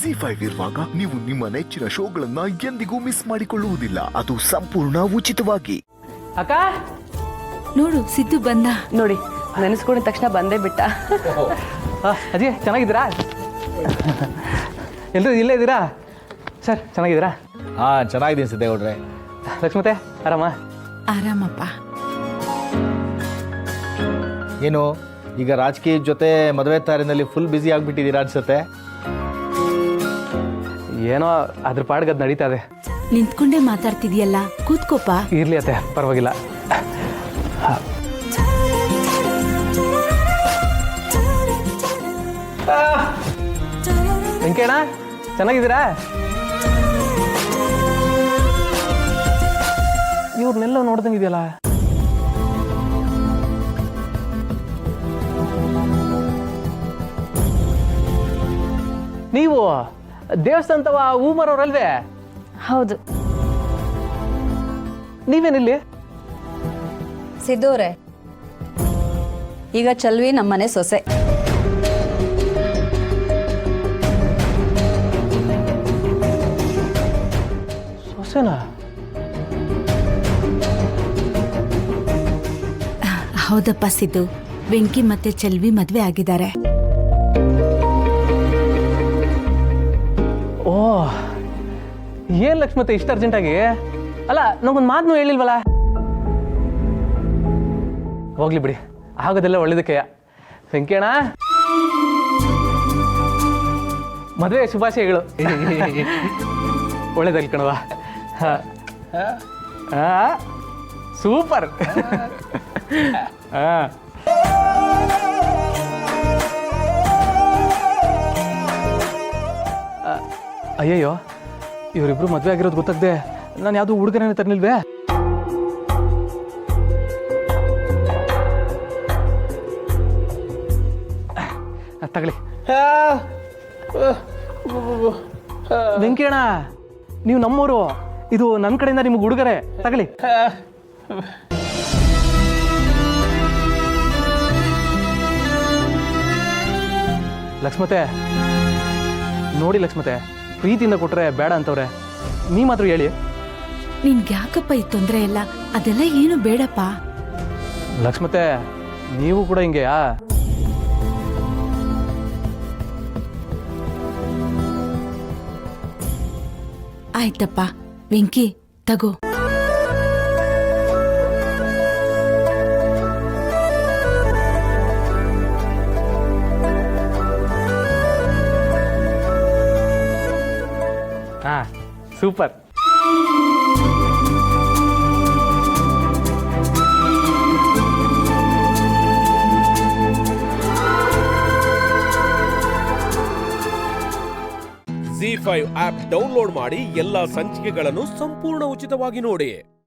ZEE5 ಇರುವಾಗ ನೀವು ನಿಮ್ಮ ನೆಚ್ಚಿನ ಶೋಗಳನ್ನ ಎಂದಿಗೂ ಮಿಸ್ ಮಾಡಿಕೊಳ್ಳುವುದಿಲ್ಲ. ಅದು ಸಂಪೂರ್ಣ ಉಚಿತವಾಗಿ. ಅಕ್ಕ ನೋಡು ಸಿದ್ದು ಬಂದ. ನೋಡಿ ನೆನೆಸ್ಕೊಂಡಿದ ತಕ್ಷಣ ಬಂದೇ ಬಿಟ್ಟ. ಅಜಯ್ ಚೆನ್ನಾಗಿದ್ದೀರಾ? ಎಲ್ಲರೂ ಇಲ್ಲೇ ಇದ್ದೀರಾ ಸರ್? ಚೆನ್ನಾಗಿದ್ದೀರಾ? ಹಾಂ ಚೆನ್ನಾಗಿದ್ದೀನಿ ಸಿದ್ದೇಗೌಡ್ರೆ. ಲಕ್ಷ್ಮತೆ ಆರಾಮ? ಆರಾಮಪ್ಪ. ಏನು ಈಗ ರಾಜಕೀಯ ಜೊತೆ ಮದುವೆ ತಾರಿನಲ್ಲಿ ಫುಲ್ ಬ್ಯುಸಿ ಆಗಿಬಿಟ್ಟಿದ್ದೀರಾ ಅನ್ಸುತ್ತೆ. ಏನೋ ಅದ್ರ ಪಾಡ್ಗೆ ಅದು ನಡೀತಾ ಇದೆ. ನಿಂತ್ಕೊಂಡೇ ಮಾತಾಡ್ತಿದ್ಯಲ್ಲ, ಕೂತ್ಕೋಪ. ಇರ್ಲಿ ಅತ್ತೆ, ಪರವಾಗಿಲ್ಲ. ವೆಂಕಣ್ಣ ಚೆನ್ನಾಗಿದ್ದೀರಾ? ಇವ್ರನ್ನೆಲ್ಲ ನೋಡ್ದಂಗಿದೆಯಲ್ಲ. ನೀವು ದೇವಸ್ಥಾನದವ ಹೂಮರವ್ರಲ್ವೇ? ಹೌದು. ನೀವೇನಿಲ್ಲಿ? ಸಿದ್ದೋರೆ, ಈಗ ಚಲ್ವಿ ನಮ್ಮನೆ ಸೊಸೆ. ಸೊಸೆನಾ? ಹೌದಪ್ಪ ಸಿದ್ದು, ವೆಂಕಿ ಮತ್ತೆ ಚೆಲ್ವಿ ಮದ್ವೆ ಆಗಿದ್ದಾರೆ. ಓ ಏನ್ ಲಕ್ಷ್ಮತೆ ಇಷ್ಟ ಅರ್ಜೆಂಟಾಗಿ? ಅಲ್ಲ ನಮಗೊಂದು ಮಾತನ್ನು ಹೇಳಿಲ್ವಲ್ಲ. ಹೋಗ್ಲಿ ಬಿಡಿ, ಆಗೋದೆಲ್ಲ ಒಳ್ಳೇದಕ್ಕೆ. ವೆಂಕಣ್ಣ ಮದುವೆ ಶುಭಾಶಯಗಳು. ಒಳ್ಳೇದಾಗ್ಲಿ ಕಣವ. ಸೂಪರ್. ಅಯ್ಯಯ್ಯೋ, ಇವರಿಬ್ರು ಮದುವೆ ಆಗಿರೋದು ಗೊತ್ತಾಗದೆ ನಾನು ಯಾವುದು ಹುಡುಗನೇ ತರಲಿಲ್ವೇ? ತಗಲಿ. ವೆಂಕಣ್ಣ ನೀವು ನಮ್ಮವರು, ಇದು ನನ್ನ ಕಡೆಯಿಂದ ನಿಮ್ಗೆ ಹುಡುಗರೆ, ತಗಲಿ. ಲಕ್ಷ್ಮತೆ ನೋಡಿ, ಲಕ್ಷ್ಮತೆ ಪ್ರೀತಿಯಿಂದ ಕೊಟ್ರೆ ಬೇಡ ಅಂತವ್ರೆ, ನೀ ಮಾತ್ರ ಹೇಳಿ. ನಿನ್ಗೆ ಯಾಕಪ್ಪ ಈ ತೊಂದರೆ ಎಲ್ಲ? ಅದೆಲ್ಲ ಏನು ಬೇಡಪ್ಪ. ಲಕ್ಷ್ಮತೆ ನೀವು ಕೂಡ ಹಿಂಗೆಯಾ? ಆಯ್ತಪ್ಪ. ವೆಂಕಿ ತಗೋ. ಹಾ ಸೂಪರ್. ZEE5 ಆಪ್ ಡೌನ್ಲೋಡ್ ಮಾಡಿ ಎಲ್ಲಾ ಸಂಚಿಕೆಗಳನ್ನು ಸಂಪೂರ್ಣ ಉಚಿತವಾಗಿ ನೋಡಿ.